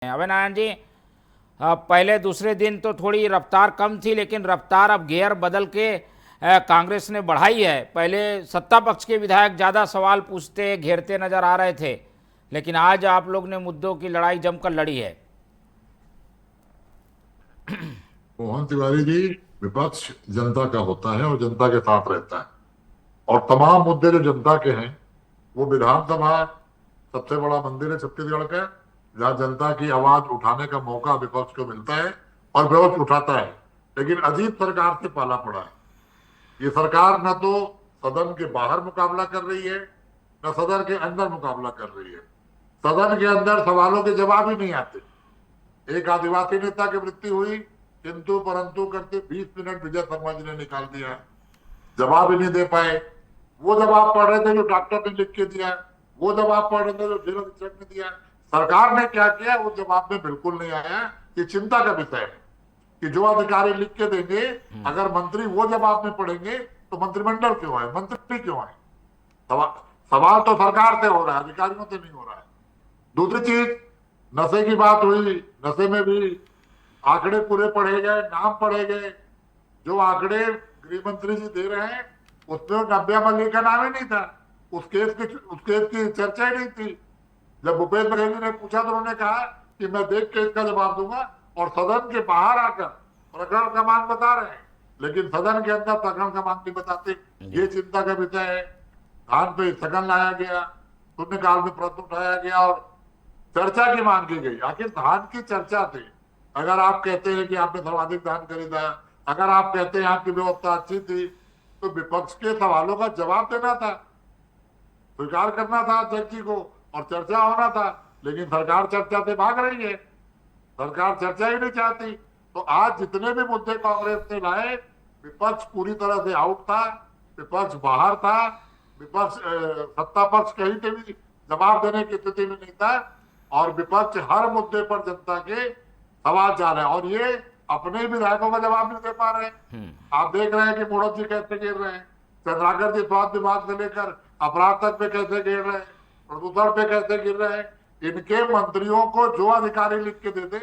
अबे नारायण जी, पहले दूसरे दिन तो थोड़ी रफ्तार कम थी, लेकिन रफ्तार अब गियर बदल के कांग्रेस ने बढ़ाई है। पहले सत्ता पक्ष के विधायक ज़्यादा सवाल पूछते घेरते नजर आ रहे थे, लेकिन आज आप लोग ने मुद्दों की लड़ाई जमकर लड़ी है। मोहन तिवारी जी, विपक्ष जनता का होता है और जनता के साथ रहता है। और तमाम मुद्दे जो जनता के हैं, वो विधानसभा सबसे बड़ा मंदिर है छत्तीसगढ़ का, जहाँ जनता की आवाज उठाने का मौका विपक्ष को मिलता है और विपक्ष उठाता है। लेकिन अजीब सरकार से पाला पड़ा है। ये सरकार न तो सदन के बाहर मुकाबला कर रही है, न सदन के अंदर मुकाबला कर रही है। सदन के अंदर सवालों के जवाब ही नहीं आते। एक आदिवासी नेता की मृत्यु हुई, किंतु परंतु करते 20 मिनट विजय शर्मा जी ने निकाल दिया, जवाब ही नहीं दे पाए। वो जवाब पढ़ रहे थे जो डॉक्टर ने लिख के दिया, वो जवाब पढ़ रहे थे जो जिला अधीक्षक ने दिया। सरकार ने क्या किया, वो जवाब में बिल्कुल नहीं आया। ये चिंता का विषय है कि जो अधिकारी लिख के देंगे, अगर मंत्री वो जवाब में पढ़ेंगे तो मंत्रिमंडल क्यों है, मंत्री क्यों है? सवाल तो सरकार से हो रहा है, अधिकारियों से नहीं हो रहा है। दूसरी चीज, नशे की बात हुई। नशे में भी आंकड़े पूरे पढ़े गए, नाम पढ़े गए। जो आंकड़े गृह मंत्री जी दे रहे हैं, उसमें नव्या मलिक का नाम ही नहीं था। उस केस की चर्चा ही नहीं थी। जब भूपेश बघेल जी ने पूछा तो उन्होंने कहा कि मैं देख के इसका जवाब दूंगा, और सदन के बाहर आकर प्रकरण क्रमांक बता रहे हैं, लेकिन सदन के अंदर प्रकरण क्रमांक नहीं बताते। ये चिंता का विषय है। धान पे स्थगन लाया गया, शून्यकाल में प्रश्न उठाया गया और चर्चा की मांग की गई। आखिर धान की चर्चा थी। अगर आप कहते हैं कि आपने सर्वाधिक धान खरीदा, अगर आप कहते हैं आपकी व्यवस्था अच्छी थी, तो विपक्ष के सवालों का जवाब देना था, स्वीकार करना था अध्यक्ष जी को, और चर्चा होना था। लेकिन सरकार चर्चा से भाग रही है, सरकार चर्चा ही नहीं चाहती। तो आज जितने भी मुद्दे कांग्रेस ने लाए, विपक्ष पूरी तरह से आउट था, विपक्ष बाहर था, विपक्ष सत्ता पक्ष कहीं से भी जवाब देने की स्थिति में नहीं था। और विपक्ष हर मुद्दे पर जनता के सवाल जा रहे हैं, और ये अपने विधायकों का जवाब नहीं दे पा रहे हैं। आप देख रहे हैं कि मोड़क जी कैसे गिर रहे हैं, चंद्राकर जी स्वास्थ्य विभाग से लेकर अपराध तक पे कैसे गिर रहे हैं, प्रदूषण पे कैसे गिर रहे हैं। इनके मंत्रियों को जो अधिकारी लिख के दे दे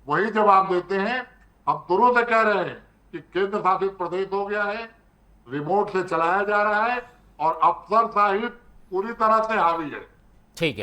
वही जवाब देते हैं। हम शुरू से कह रहे हैं कि केंद्र शासित प्रदेश हो गया है, रिमोट से चलाया जा रहा है, और अफसरशाही पूरी तरह से हावी है। ठीक है।